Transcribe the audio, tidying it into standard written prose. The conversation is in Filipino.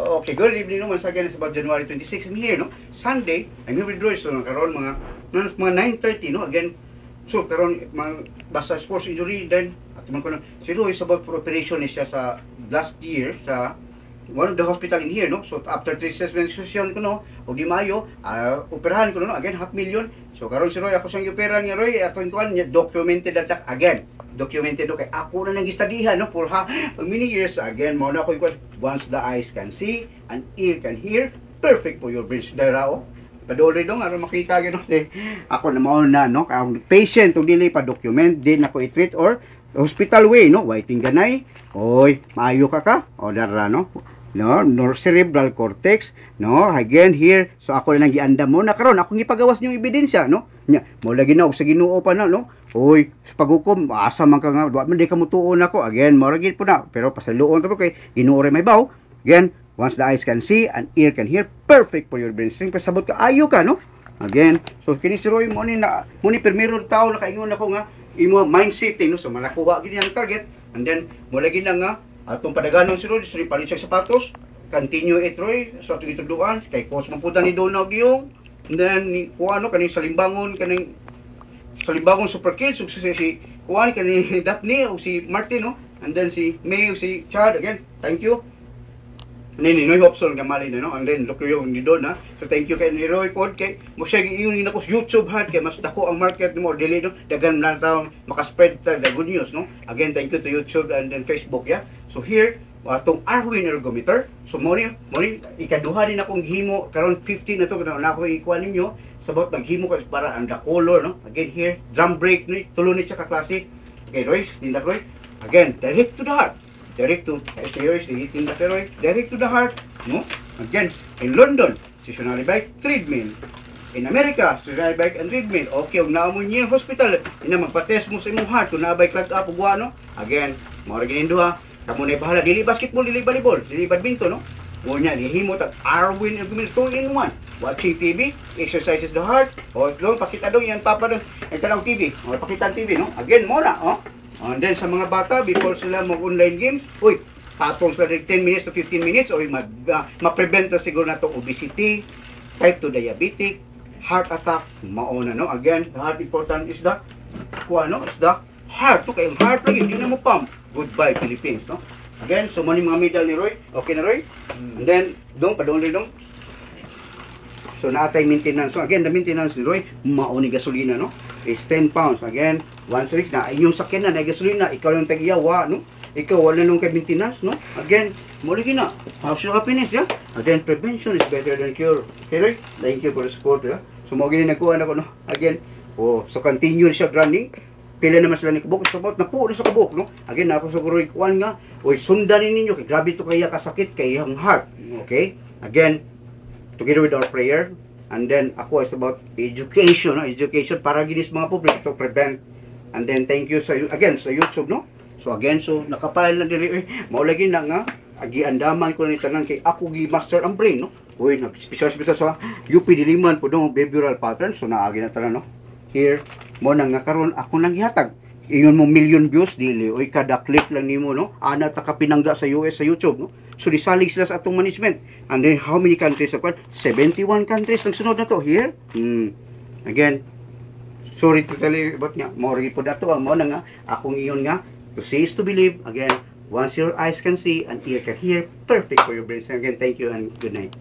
Okay, good evening no. Once again, it's about January 26. I'm here, no? Sunday, I'm here with Royce. So, karon mga 9:30, no? Again, so, karon mga basta sports injury, then, at man ko na, si Royce about for operation siya sa last year, sa one of the hospital in here, no? So, after 3 session ko, no? O di Mayo, operahan ko, no? Again, $500,000. So, karon si Roy, ako siyang operahan ni Roy, atong kuan niya, documented at again. Documented no kay ako na nang istadihan no for many years again mo na ko once the eyes can see and ear can hear perfect for your brain dara padolay dong aron makita gyud no ako na mao na no ang patient ug dili pa document din ako i-treat or hospital way no waiting ganay oy maayo ka o dara no nor cerebral cortex no again here so ako na nang giandam mo na karon akong gipagawas niyong ebidensya no nya mo lagi na og sa Ginoo pa na no oy paghukom asa man ka nga wa man di ka mutuon ako again mo lagi po na pero pasaluon ta po kay Ginoo ray may baw again once the eyes can see and ear can hear perfect for your brain string pasabot ka ayo ka no again so kini si Roy mo ni primero tawo nakaingon ako nga imo mind setting no so malakuha gid ang target and then mo lagi na nga atong padaganon si Roy, suri palit siya sapatos, continue it Roy, so atong ituduan, kay coach mamputan ni Donald yung, and then, kung ano, kaning salimbangon super kids, so si Juan, kaning Daphne, o si Martin, no? And then si May, o si Chad, again, thank you. And then, Noy Hopson, kamali na, no? And then, look yung ni Don, ha? So, thank you kay ni Roy Pod, kay, mo siya yung ako sa YouTube, ha? Kay, mas dako ang market mo, dili, no? Dagan na taong makaspread the good news, no? Again, thank you to YouTube and then Facebook, yeah? So, here, itong Arwin ergometer, so, moni, ikaduha din akong himo, karon 15 na ito, na ako ikuha ninyo, sabot, naghimo ko para ang the color, no? Again, here, drum brake, no? Tulunit siya ka-klase. Okay, Roy, tindak Roy. Again, direct to the heart. Direct to direct to the heart, no? Again, in London, stationary bike, treadmill. In America, stationary bike and treadmill. Okay, og naamo niya hospital, ina magpa-test mo sa imong heart kung naabay clot up ug ano. Again, mao ra ginindu ha. Kamo na bahala dili basketball, dili volleyball, dili badminton, no? O nya himo ta Arwin ergometer 2 in 1. Watching TV, exercises the heart. O long pakita dong yan papa dong. Ay tanong TV, o pakita ang TV, no? Again, mo na, oh. And then sa mga bata, before sila mag-online games, uy, patong sila 10 minutes to 15 minutes, uy, ma-prevent na siguro na itong obesity, type 2 diabetic, heart attack, mauna, no? Again, the heart important is the, is the heart. To kayong heart lagi, hindi na mo pump. Goodbye, Philippines, no? Again, so mani mga medal ni Roy. Okay na, Roy? And then, padong dong. So, naatay maintenance. So, again, the maintenance ni Roy, mauni gasolina, no? Is 10 pounds. Again, once a week na, inyong sakyan na gasolina, ikaw yung tag-iyawa, no? Ikaw, wala nung kay maintenance, no? Again, muli na, house of happiness, yeah? Again, prevention is better than cure. Okay, Roy? Thank you for the support, yeah? So, mga gini nagkuhan ako, no? Again, so continue siya running. Pila naman sila ni Kabuk. So, na po sa Kabuk, no? Again, ako sa Roy kuhan nga, oy, sundanin ninyo, kay grabe to kaya kasakit, kay ang heart. Okay? Again, together with our prayer, and then ako is about education, no? Education para ginis mga public to prevent. And then thank you sa again sa YouTube, no? So again, so nakapile na diri mao lagi na nga agiandaman ko ni tanan kay ako gi master ang brain, no? Uy, nag-special sa UP Diliman po dong behavioral patterns, so naagi na tanan, no? Here mo nang nga karon ako nang gihatag. Ingon mo million views dili oy kada click lang nimo, no? Ana ta ka pinangga sa US sa YouTube, no? So nisalig sila sa atong management. And then how many countries ako? 71 countries ang sunod na to here. Again, sorry to tell you about nga mo ri po dato mo na nga akong iyon nga to see is to believe. Again, once your eyes can see and ear can hear, perfect for your brain. So again, thank you and good night.